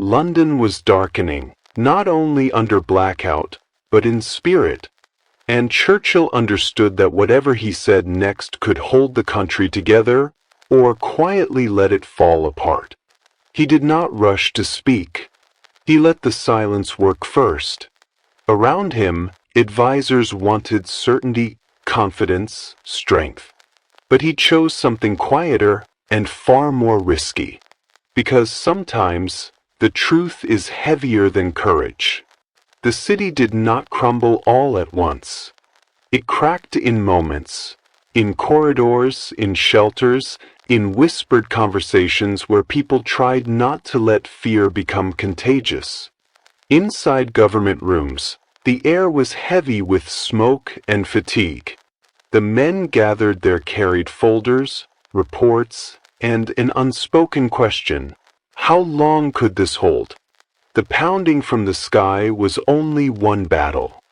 London was darkening, not only under blackout, but in spirit, and Churchill understood that whatever he said next could hold the country together or quietly let it fall apart. He did not rush to speak. He let the silence work first. Around him, advisors wanted certainty, confidence, strength. But he chose something quieter and far more risky. Because sometimes the truth is heavier than courage. The city did not crumble all at once. It cracked in moments, in corridors, in shelters, in whispered conversations where people tried not to let fear become contagious. Inside government rooms, the air was heavy with smoke and fatigue. The men gathered their carried folders, reports, and an unspoken question: how long could this hold? The pounding from the sky was only one battle.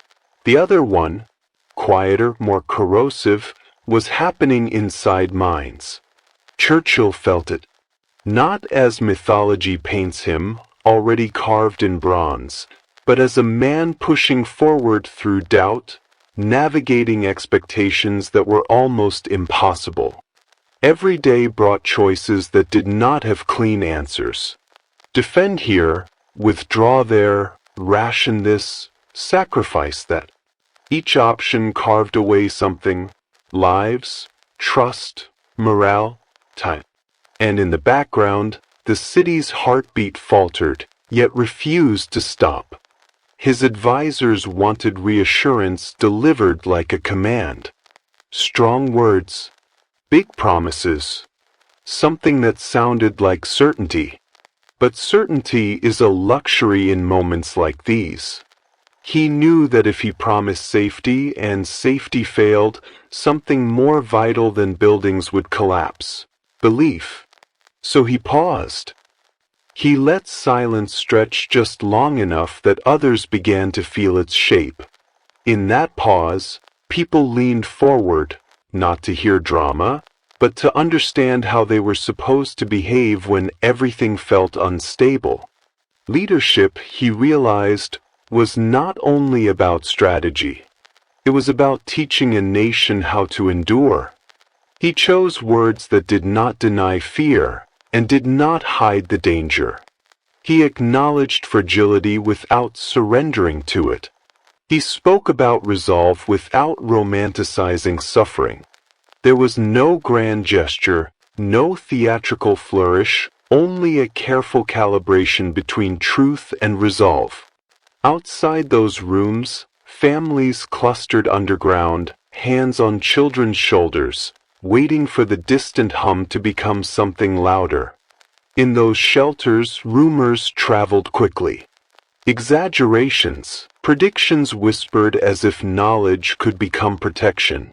The other one, quieter, more corrosive, was happening inside minds. Churchill felt it, not as mythology paints him, already carved in bronze, but as a man pushing forward through doubt, navigating expectations that were almost impossible. Every day brought choices that did not have clean answers. Defend here, withdraw there, ration this, sacrifice that. Each option carved away something: lives, trust, morale, time. And in the background, the city's heartbeat faltered, yet refused to stop. His advisors wanted reassurance delivered like a command. Strong words, big promises, something that sounded like certainty. But certainty is a luxury in moments like these. He knew that if he promised safety and safety failed, something more vital than buildings would collapse: belief. So he paused. He let silence stretch just long enough that others began to feel its shape. In that pause, people leaned forward, not to hear drama, but to understand how they were supposed to behave when everything felt unstable. Leadership, he realized, was not only about strategy. It was about teaching a nation how to endure. He chose words that did not deny fear and did not hide the danger. He acknowledged fragility without surrendering to it. He spoke about resolve without romanticizing suffering. There was no grand gesture, no theatrical flourish, only a careful calibration between truth and resolve. Outside those rooms, families clustered underground, hands on children's shoulders, waiting for the distant hum to become something louder. In those shelters, rumors traveled quickly. Exaggerations, predictions whispered as if knowledge could become protection.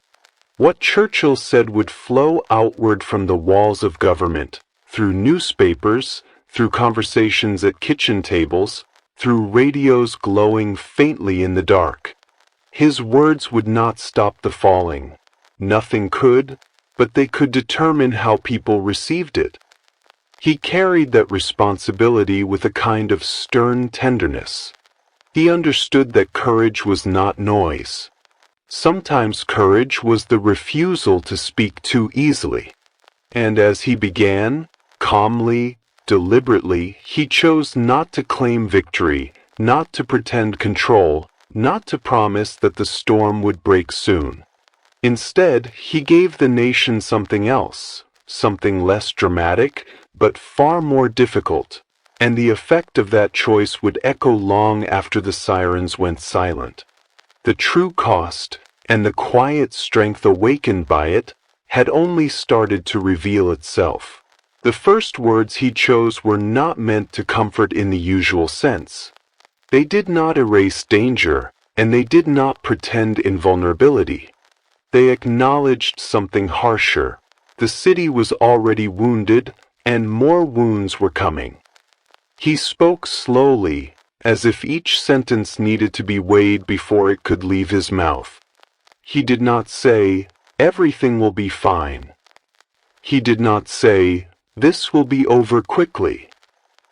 What Churchill said would flow outward from the walls of government, through newspapers, through conversations at kitchen tables, through radios glowing faintly in the dark. His words would not stop the falling. Nothing could, but they could determine how people received it. He carried that responsibility with a kind of stern tenderness. He understood that courage was not noise. Sometimes courage was the refusal to speak too easily. And as he began, calmly, deliberately, he chose not to claim victory, not to pretend control, not to promise that the storm would break soon. Instead, he gave the nation something else, something less dramatic, but far more difficult, and the effect of that choice would echo long after the sirens went silent. The true cost, and the quiet strength awakened by it, had only started to reveal itself. The first words he chose were not meant to comfort in the usual sense. They did not erase danger, and they did not pretend invulnerability. They acknowledged something harsher. The city was already wounded, and more wounds were coming. He spoke slowly, as if each sentence needed to be weighed before it could leave his mouth. He did not say, "Everything will be fine." He did not say, "This will be over quickly."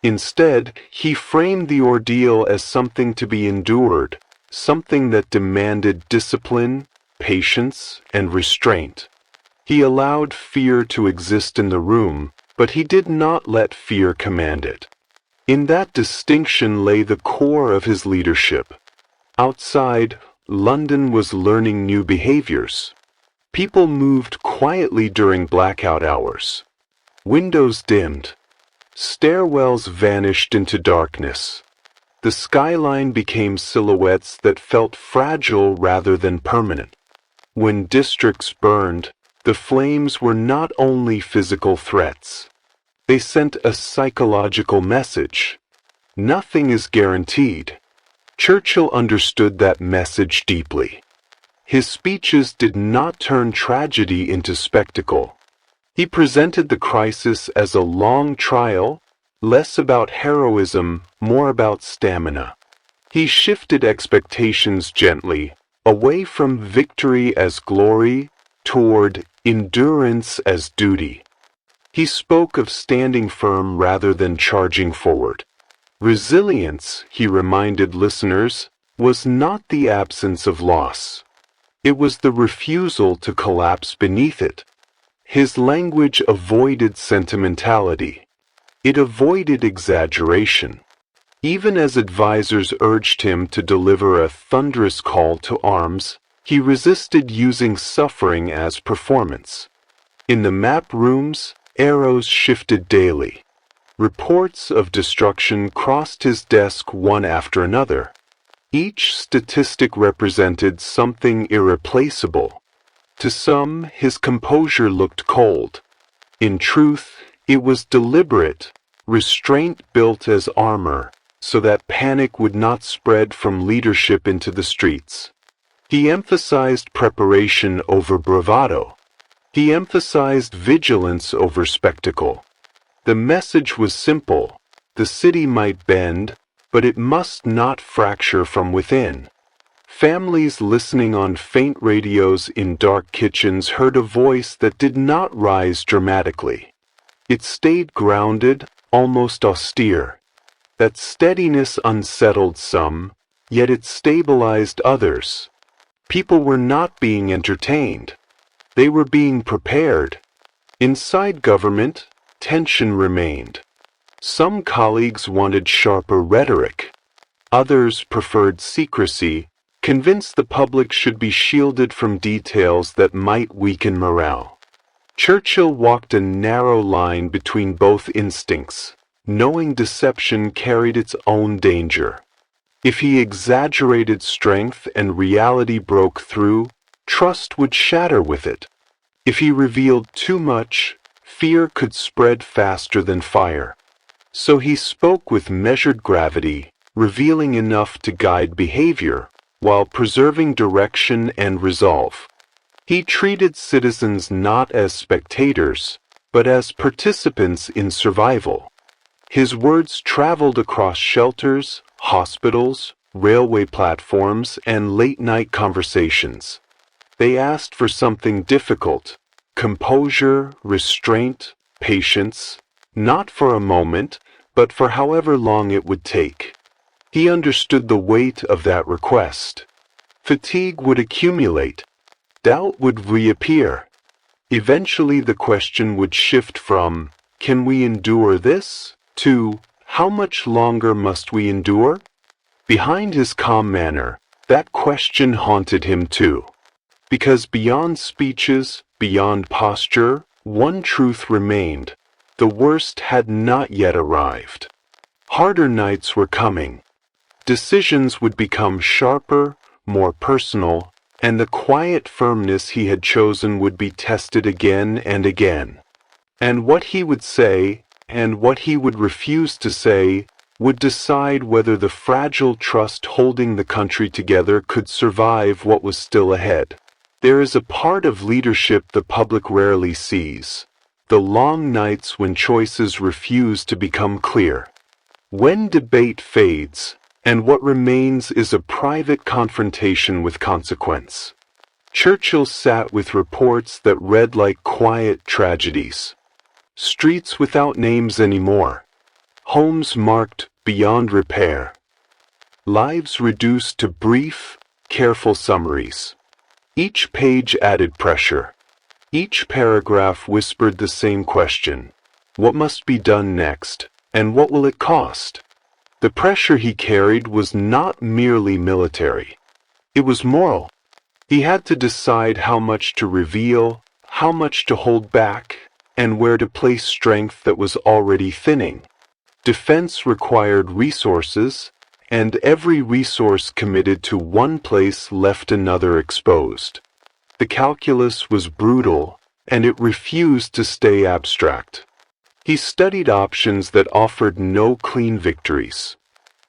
Instead, he framed the ordeal as something to be endured, something that demanded discipline, patience, and restraint. He allowed fear to exist in the room, but he did not let fear command it. In that distinction lay the core of his leadership. Outside, London was learning new behaviors. People moved quietly during blackout hours. Windows dimmed. Stairwells vanished into darkness. The skyline became silhouettes that felt fragile rather than permanent. When districts burned, the flames were not only physical threats. They sent a psychological message. Nothing is guaranteed. Churchill understood that message deeply. His speeches did not turn tragedy into spectacle. He presented the crisis as a long trial, less about heroism, more about stamina. He shifted expectations gently, away from victory as glory, toward endurance as duty. He spoke of standing firm rather than charging forward. Resilience, he reminded listeners, was not the absence of loss. It was the refusal to collapse beneath it. His language avoided sentimentality. It avoided exaggeration. Even as advisors urged him to deliver a thunderous call to arms, he resisted using suffering as performance. In the map rooms, arrows shifted daily. Reports of destruction crossed his desk one after another. Each statistic represented something irreplaceable. To some, his composure looked cold. In truth, it was deliberate, restraint built as armor, so that panic would not spread from leadership into the streets. He emphasized preparation over bravado. He emphasized vigilance over spectacle. The message was simple. The city might bend, but it must not fracture from within. Families listening on faint radios in dark kitchens heard a voice that did not rise dramatically. It stayed grounded, almost austere. That steadiness unsettled some, yet it stabilized others. People were not being entertained. They were being prepared. Inside government, tension remained. Some colleagues wanted sharper rhetoric. Others preferred secrecy, convinced the public should be shielded from details that might weaken morale. Churchill walked a narrow line between both instincts, knowing deception carried its own danger. If he exaggerated strength and reality broke through, trust would shatter with it. If he revealed too much, fear could spread faster than fire. So he spoke with measured gravity, revealing enough to guide behavior, while preserving direction and resolve. He treated citizens not as spectators, but as participants in survival. His words traveled across shelters, hospitals, railway platforms, and late-night conversations. They asked for something difficult: composure, restraint, patience, not for a moment, but for however long it would take. He understood the weight of that request. Fatigue would accumulate. Doubt would reappear. Eventually the question would shift from, "Can we endure this?" to, "How much longer must we endure?" Behind his calm manner, that question haunted him too. Because beyond speeches, beyond posture, one truth remained: the worst had not yet arrived. Harder nights were coming. Decisions would become sharper, more personal, and the quiet firmness he had chosen would be tested again and again. And what he would say, and what he would refuse to say, would decide whether the fragile trust holding the country together could survive what was still ahead. There is a part of leadership the public rarely sees: the long nights when choices refuse to become clear. When debate fades, and what remains is a private confrontation with consequence. Churchill sat with reports that read like quiet tragedies. Streets without names anymore. homes marked beyond repair, lives reduced to brief, careful summaries. Each page added pressure. Each paragraph whispered the same question: what must be done next, and what will it cost? The pressure he carried was not merely military. It was moral. He had to decide how much to reveal, how much to hold back, and where to place strength that was already thinning. Defense required resources, and every resource committed to one place left another exposed. The calculus was brutal, and it refused to stay abstract. He studied options that offered no clean victories.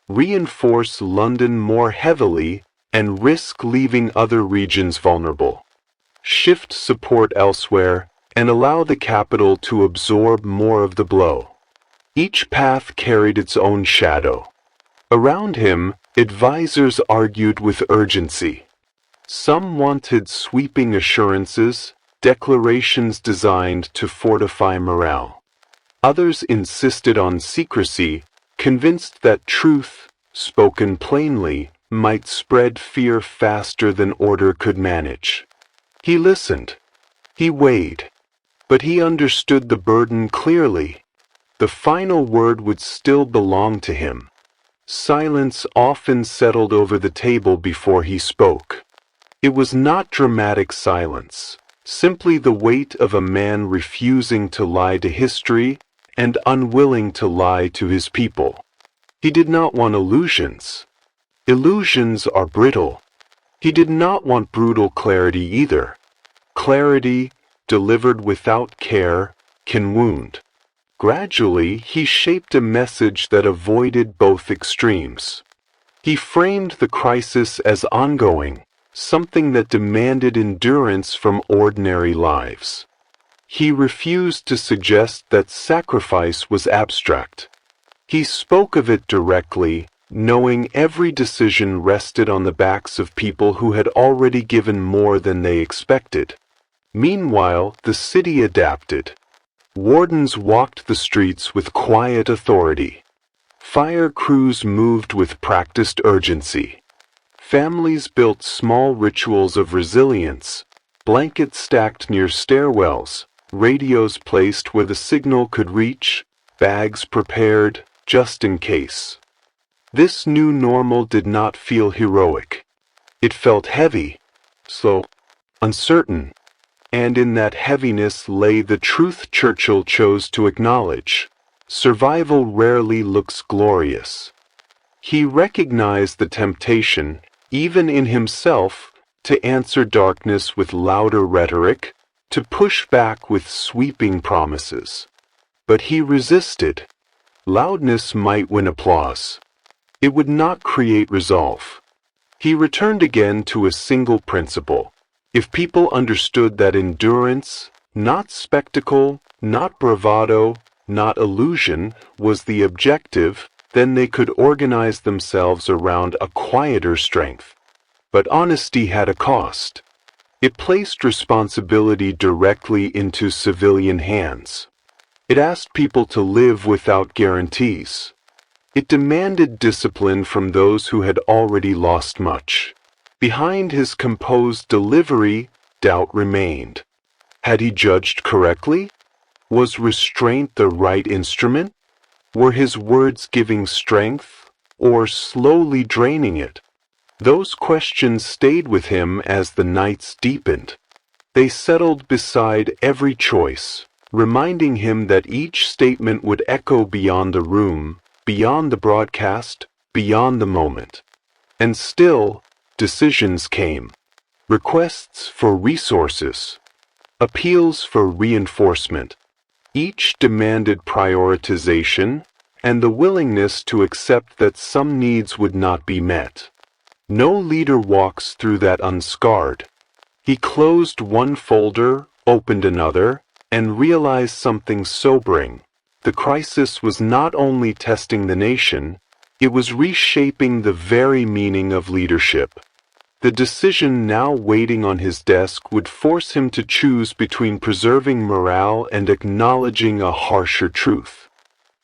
Reinforce London more heavily and risk leaving other regions vulnerable. Shift support elsewhere and allow the capital to absorb more of the blow. Each path carried its own shadow. Around him, advisors argued with urgency. Some wanted sweeping assurances, declarations designed to fortify morale. Others insisted on secrecy, convinced that truth, spoken plainly, might spread fear faster than order could manage. He listened. He weighed. But he understood the burden clearly. The final word would still belong to him. Silence often settled over the table before he spoke. It was not dramatic silence, simply the weight of a man refusing to lie to history and unwilling to lie to his people. He did not want illusions. Illusions are brittle. He did not want brutal clarity either. Clarity, delivered without care, can wound. Gradually, he shaped a message that avoided both extremes. He framed the crisis as ongoing, something that demanded endurance from ordinary lives. He refused to suggest that sacrifice was abstract. He spoke of it directly, knowing every decision rested on the backs of people who had already given more than they expected. Meanwhile, the city adapted. Wardens walked the streets with quiet authority. Fire crews moved with practiced urgency. Families built small rituals of resilience, blankets stacked near stairwells, radios placed where the signal could reach, bags prepared, just in case. This new normal did not feel heroic. It felt heavy, slow, uncertain, and in that heaviness lay the truth Churchill chose to acknowledge. Survival rarely looks glorious. He recognized the temptation, even in himself, to answer darkness with louder rhetoric, to push back with sweeping promises. But he resisted. Loudness might win applause. It would not create resolve. He returned again to a single principle. If people understood that endurance, not spectacle, not bravado, not illusion, was the objective, then they could organize themselves around a quieter strength. But honesty had a cost. It placed responsibility directly into civilian hands. It asked people to live without guarantees. It demanded discipline from those who had already lost much. Behind his composed delivery, doubt remained. Had he judged correctly? Was restraint the right instrument? Were his words giving strength, or slowly draining it? Those questions stayed with him as the nights deepened. They settled beside every choice, reminding him that each statement would echo beyond the room, beyond the broadcast, beyond the moment. And still, decisions came. Requests for resources. Appeals for reinforcement. Each demanded prioritization and the willingness to accept that some needs would not be met. No leader walks through that unscarred. He closed one folder, opened another, and realized something sobering. The crisis was not only testing the nation, it was reshaping the very meaning of leadership. The decision now waiting on his desk would force him to choose between preserving morale and acknowledging a harsher truth.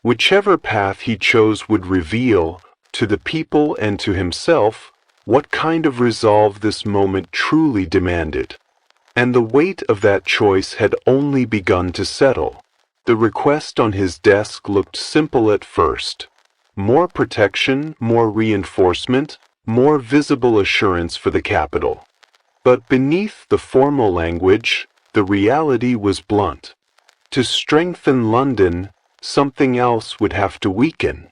Whichever path he chose would reveal, to the people and to himself, what kind of resolve this moment truly demanded. And the weight of that choice had only begun to settle. The request on his desk looked simple at first. More protection, more reinforcement, more visible assurance for the capital. But beneath the formal language, the reality was blunt. To strengthen London, something else would have to weaken.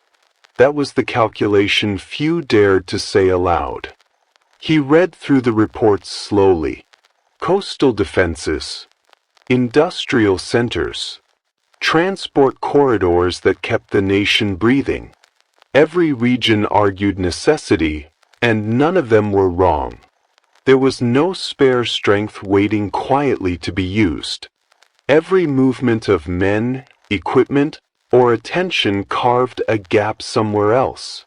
That was the calculation few dared to say aloud. He read through the reports slowly. Coastal defenses, industrial centers, transport corridors that kept the nation breathing. Every region argued necessity, and none of them were wrong. There was no spare strength waiting quietly to be used. Every movement of men, equipment, or attention carved a gap somewhere else.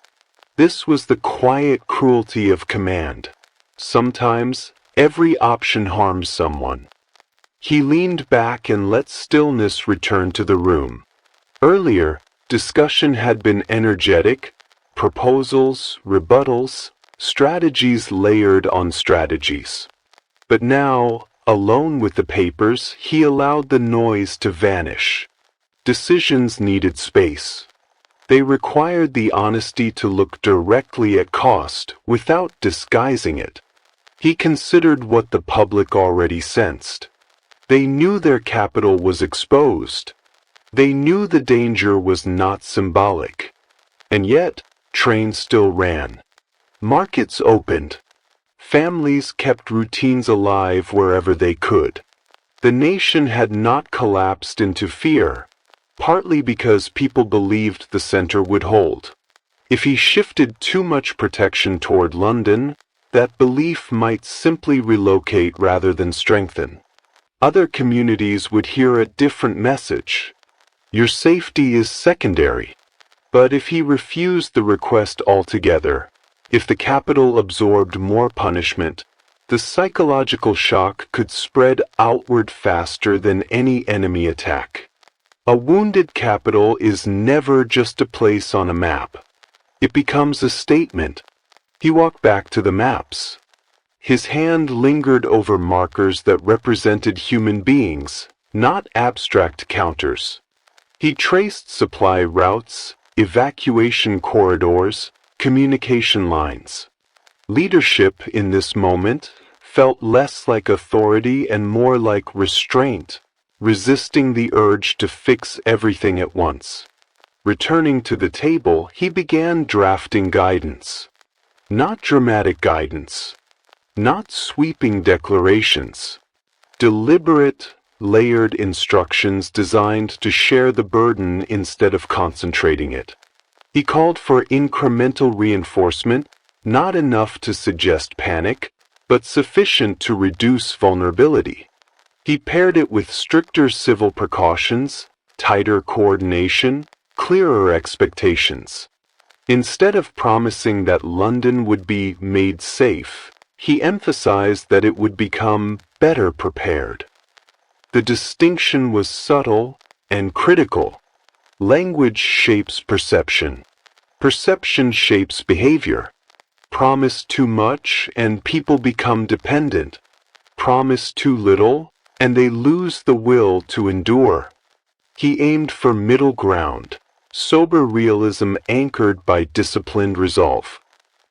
This was the quiet cruelty of command. Sometimes, every option harmed someone. He leaned back and let stillness return to the room. Earlier, discussion had been energetic, proposals, rebuttals, strategies layered on strategies. But now, alone with the papers, he allowed the noise to vanish. Decisions needed space. They required the honesty to look directly at cost without disguising it. He considered what the public already sensed. They knew their capital was exposed. They knew the danger was not symbolic. And yet, trains still ran. Markets opened. Families kept routines alive wherever they could. The nation had not collapsed into fear, partly because people believed the center would hold. If he shifted too much protection toward London, that belief might simply relocate rather than strengthen. Other communities would hear a different message. Your safety is secondary. But if he refused the request altogether, if the capital absorbed more punishment, the psychological shock could spread outward faster than any enemy attack. A wounded capital is never just a place on a map. It becomes a statement. He walked back to the maps. His hand lingered over markers that represented human beings, not abstract counters. He traced supply routes, evacuation corridors, communication lines. Leadership in this moment felt less like authority and more like restraint, resisting the urge to fix everything at once. Returning to the table, he began drafting guidance. Not dramatic guidance, not sweeping declarations, deliberate, layered instructions designed to share the burden instead of concentrating it. He called for incremental reinforcement, not enough to suggest panic, but sufficient to reduce vulnerability. He paired it with stricter civil precautions, tighter coordination, clearer expectations. Instead of promising that London would be made safe, he emphasized that it would become better prepared. The distinction was subtle and critical. Language shapes perception. Perception shapes behavior. Promise too much and people become dependent. Promise too little and they lose the will to endure. He aimed for middle ground, sober realism anchored by disciplined resolve.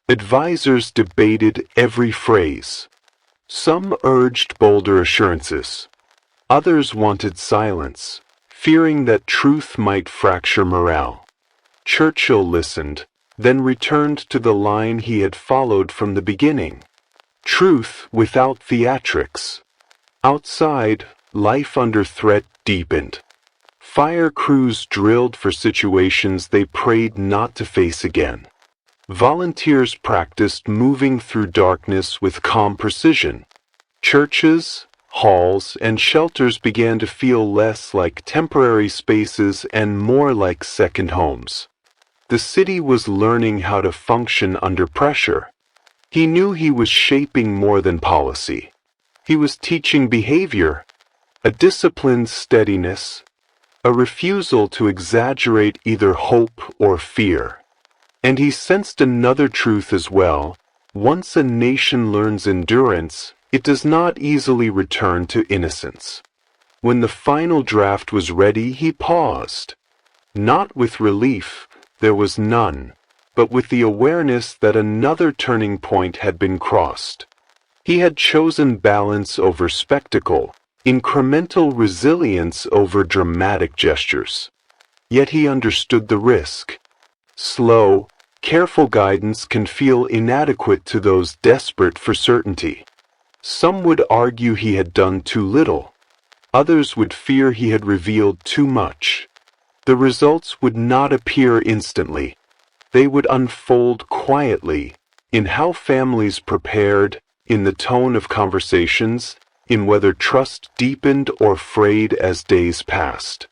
Advisors debated every phrase. Some urged bolder assurances. Others wanted silence, fearing that truth might fracture morale. Churchill listened, then returned to the line he had followed from the beginning. Truth without theatrics. Outside, life under threat deepened. Fire crews drilled for situations they prayed not to face again. Volunteers practiced moving through darkness with calm precision. Churches, halls, and shelters began to feel less like temporary spaces and more like second homes. The city was learning how to function under pressure. He knew he was shaping more than policy. He was teaching behavior, a disciplined steadiness, a refusal to exaggerate either hope or fear. And he sensed another truth as well. Once a nation learns endurance, it does not easily return to innocence. When the final draft was ready, he paused. Not with relief, there was none, but with the awareness that another turning point had been crossed. He had chosen balance over spectacle, incremental resilience over dramatic gestures. Yet he understood the risk. Slow, careful guidance can feel inadequate to those desperate for certainty. Some would argue he had done too little. Others would fear he had revealed too much. The results would not appear instantly. They would unfold quietly, in how families prepared, in the tone of conversations, in whether trust deepened or frayed as days passed.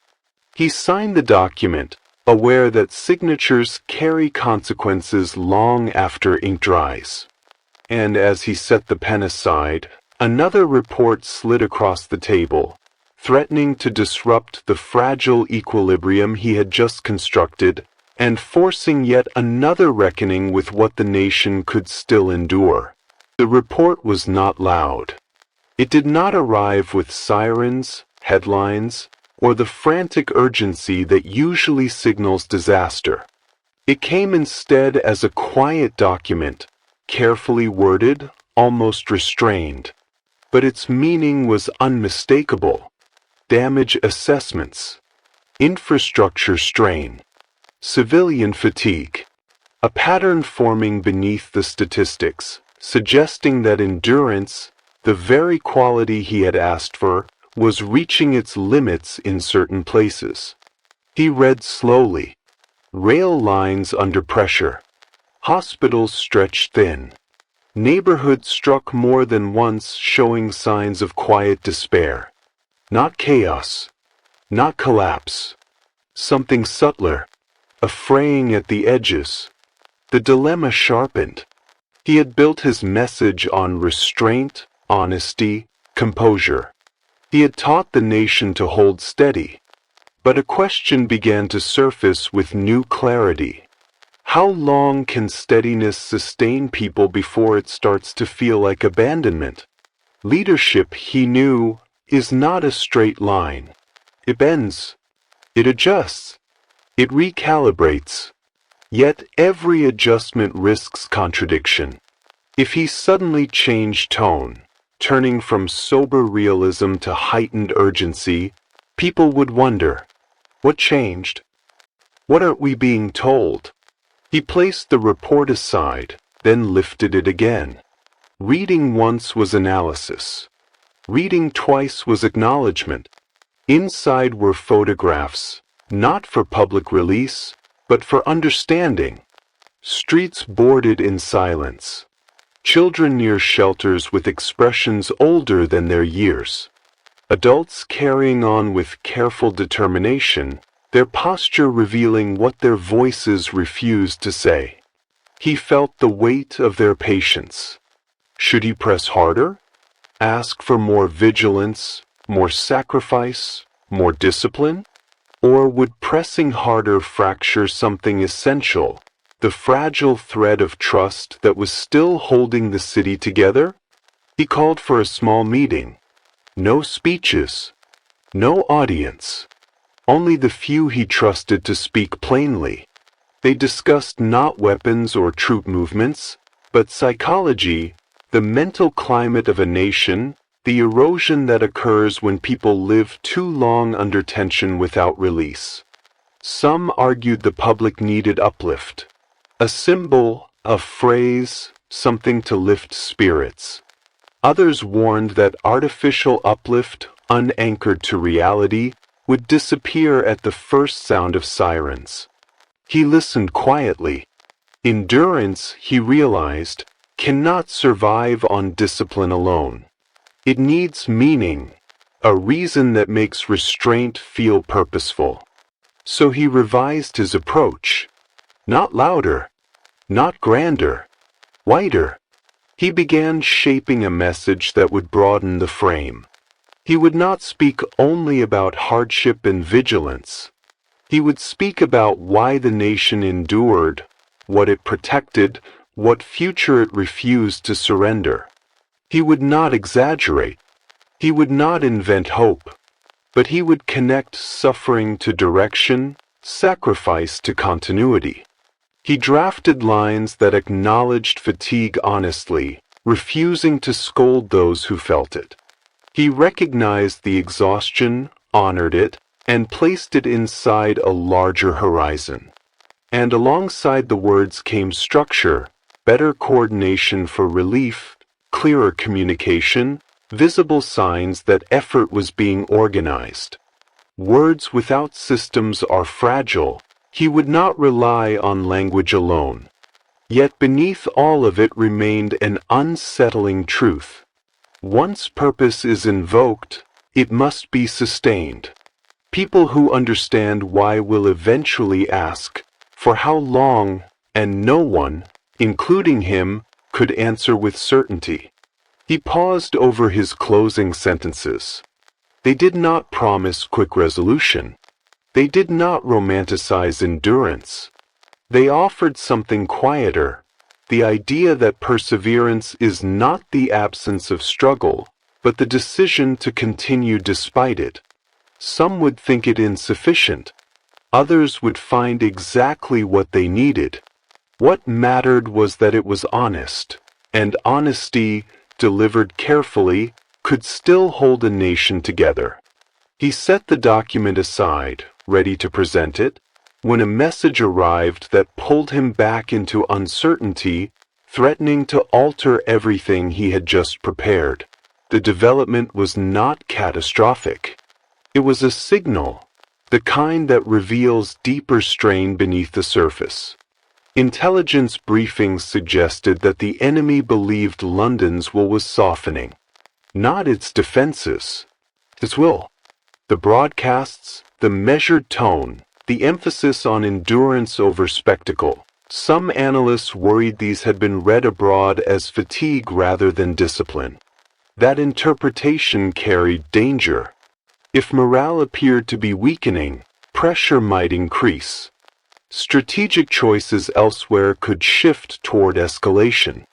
He signed the document, aware that signatures carry consequences long after ink dries. And as he set the pen aside, another report slid across the table, threatening to disrupt the fragile equilibrium he had just constructed, and forcing yet another reckoning with what the nation could still endure. The report was not loud. It did not arrive with sirens, headlines, or the frantic urgency that usually signals disaster. It came instead as a quiet document, carefully worded, almost restrained. But its meaning was unmistakable. Damage assessments, infrastructure strain, civilian fatigue, a pattern forming beneath the statistics, suggesting that endurance, the very quality he had asked for, was reaching its limits in certain places. He read slowly. Rail lines under pressure. Hospitals stretched thin. Neighborhoods struck more than once, showing signs of quiet despair. Not chaos. Not collapse. Something subtler. A fraying at the edges. The dilemma sharpened. He had built his message on restraint, honesty, composure. He had taught the nation to hold steady. But a question began to surface with new clarity. How long can steadiness sustain people before it starts to feel like abandonment? Leadership, he knew, is not a straight line. It bends. It adjusts. It recalibrates. Yet every adjustment risks contradiction. If he suddenly changed tone, turning from sober realism to heightened urgency, people would wonder, what changed? What aren't we being told? He placed the report aside, then lifted it again. Reading once was analysis. Reading twice was acknowledgement. Inside were photographs, not for public release, but for understanding. Streets boarded in silence. Children near shelters with expressions older than their years. Adults carrying on with careful determination, their posture revealing what their voices refused to say. He felt the weight of their patience. Should he press harder? Ask for more vigilance, more sacrifice, more discipline? Or would pressing harder fracture something essential, the fragile thread of trust that was still holding the city together? He called for a small meeting. No speeches. No audience. Only the few he trusted to speak plainly. They discussed not weapons or troop movements, but psychology, the mental climate of a nation, the erosion that occurs when people live too long under tension without release. Some argued the public needed uplift. A symbol, a phrase, something to lift spirits. Others warned that artificial uplift, unanchored to reality, would disappear at the first sound of sirens. He listened quietly. Endurance, he realized, cannot survive on discipline alone. It needs meaning, a reason that makes restraint feel purposeful. So he revised his approach. Not louder, not grander, wider. He began shaping a message that would broaden the frame. He would not speak only about hardship and vigilance. He would speak about why the nation endured, what it protected, what future it refused to surrender. He would not exaggerate. He would not invent hope, but he would connect suffering to direction, sacrifice to continuity. He drafted lines that acknowledged fatigue honestly, refusing to scold those who felt it. He recognized the exhaustion, honored it, and placed it inside a larger horizon. And alongside the words came structure, better coordination for relief, clearer communication, visible signs that effort was being organized. Words without systems are fragile. He would not rely on language alone. Yet beneath all of it remained an unsettling truth. Once purpose is invoked, it must be sustained. People who understand why will eventually ask, for how long, and no one, including him, could answer with certainty. He paused over his closing sentences. They did not promise quick resolution. They did not romanticize endurance. They offered something quieter, the idea that perseverance is not the absence of struggle, but the decision to continue despite it. Some would think it insufficient. Others would find exactly what they needed. What mattered was that it was honest, and honesty, delivered carefully, could still hold a nation together. He set the document aside, ready to present it, when a message arrived that pulled him back into uncertainty, threatening to alter everything he had just prepared. The development was not catastrophic. It was a signal, the kind that reveals deeper strain beneath the surface. Intelligence briefings suggested that the enemy believed London's will was softening, not its defenses, its will. The broadcasts, the measured tone, the emphasis on endurance over spectacle. Some analysts worried these had been read abroad as fatigue rather than discipline. That interpretation carried danger. If morale appeared to be weakening, pressure might increase. Strategic choices elsewhere could shift toward escalation.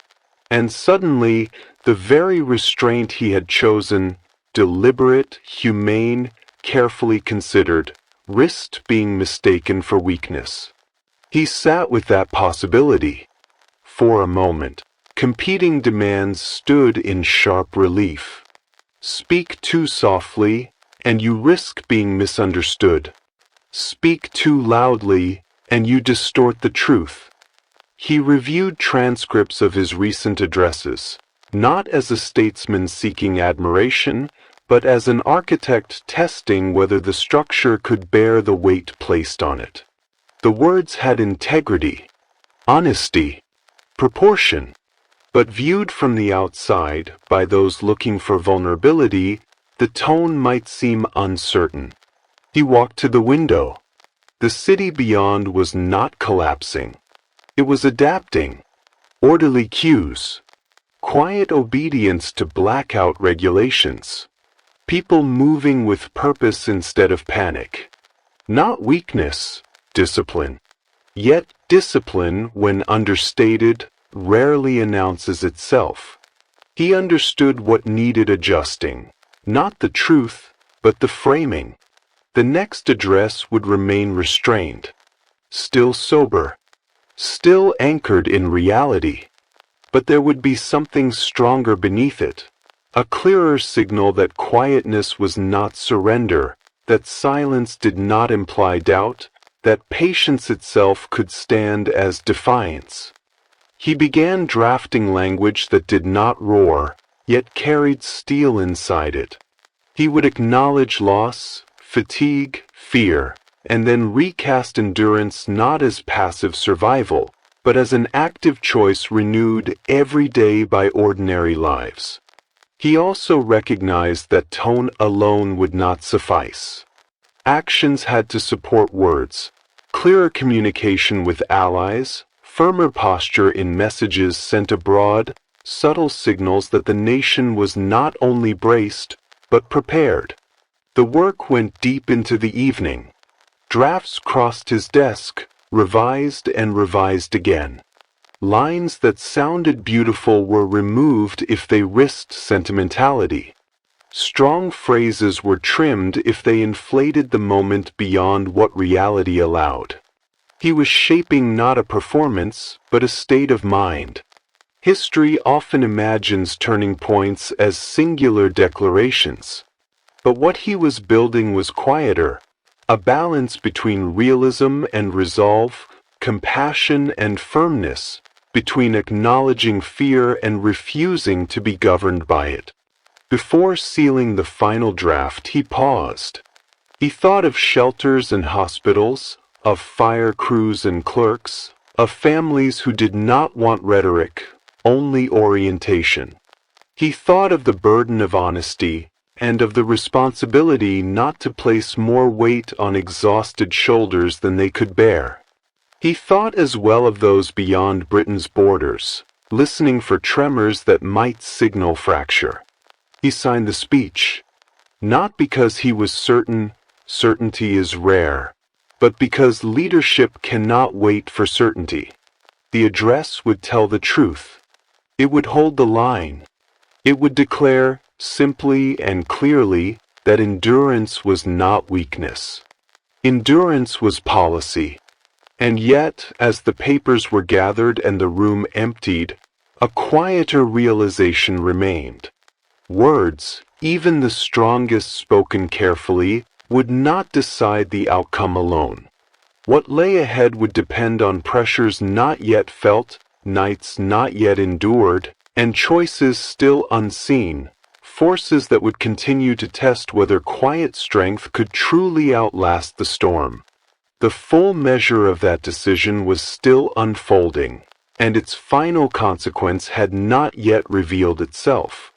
And suddenly, the very restraint he had chosen, deliberate, humane, carefully considered, risked being mistaken for weakness. He sat with that possibility. For a moment, competing demands stood in sharp relief. Speak too softly, and you risk being misunderstood. Speak too loudly, and you distort the truth. He reviewed transcripts of his recent addresses, not as a statesman seeking admiration, but as an architect testing whether the structure could bear the weight placed on it. The words had integrity, honesty, proportion, but viewed from the outside, by those looking for vulnerability, the tone might seem uncertain. He walked to the window. The city beyond was not collapsing. It was adapting. Orderly cues. Quiet obedience to blackout regulations. People moving with purpose instead of panic. Not weakness, discipline. Yet discipline, when understated, rarely announces itself. He understood what needed adjusting. Not the truth, but the framing. The next address would remain restrained, still sober, still anchored in reality. But there would be something stronger beneath it, a clearer signal that quietness was not surrender, that silence did not imply doubt, that patience itself could stand as defiance. He began drafting language that did not roar, yet carried steel inside it. He would acknowledge loss, fatigue, fear, and then recast endurance not as passive survival, but as an active choice renewed every day by ordinary lives. He also recognized that tone alone would not suffice. Actions had to support words, clearer communication with allies, firmer posture in messages sent abroad, subtle signals that the nation was not only braced, but prepared. The work went deep into the evening. Drafts crossed his desk, revised and revised again. Lines that sounded beautiful were removed if they risked sentimentality. Strong phrases were trimmed if they inflated the moment beyond what reality allowed. He was shaping not a performance, but a state of mind. History often imagines turning points as singular declarations. But what he was building was quieter, a balance between realism and resolve, compassion and firmness, between acknowledging fear and refusing to be governed by it. Before sealing the final draft, he paused. He thought of shelters and hospitals, of fire crews and clerks, of families who did not want rhetoric, only orientation. He thought of the burden of honesty, and of the responsibility not to place more weight on exhausted shoulders than they could bear. He thought as well of those beyond Britain's borders, listening for tremors that might signal fracture. He signed the speech, not because he was certain certainty is rare, but because leadership cannot wait for certainty. The address would tell the truth. It would hold the line. It would declare, simply and clearly, that endurance was not weakness. Endurance was policy. And yet, as the papers were gathered and the room emptied, a quieter realization remained. Words, even the strongest spoken carefully, would not decide the outcome alone. What lay ahead would depend on pressures not yet felt, nights not yet endured, and choices still unseen, forces that would continue to test whether quiet strength could truly outlast the storm. The full measure of that decision was still unfolding, and its final consequence had not yet revealed itself.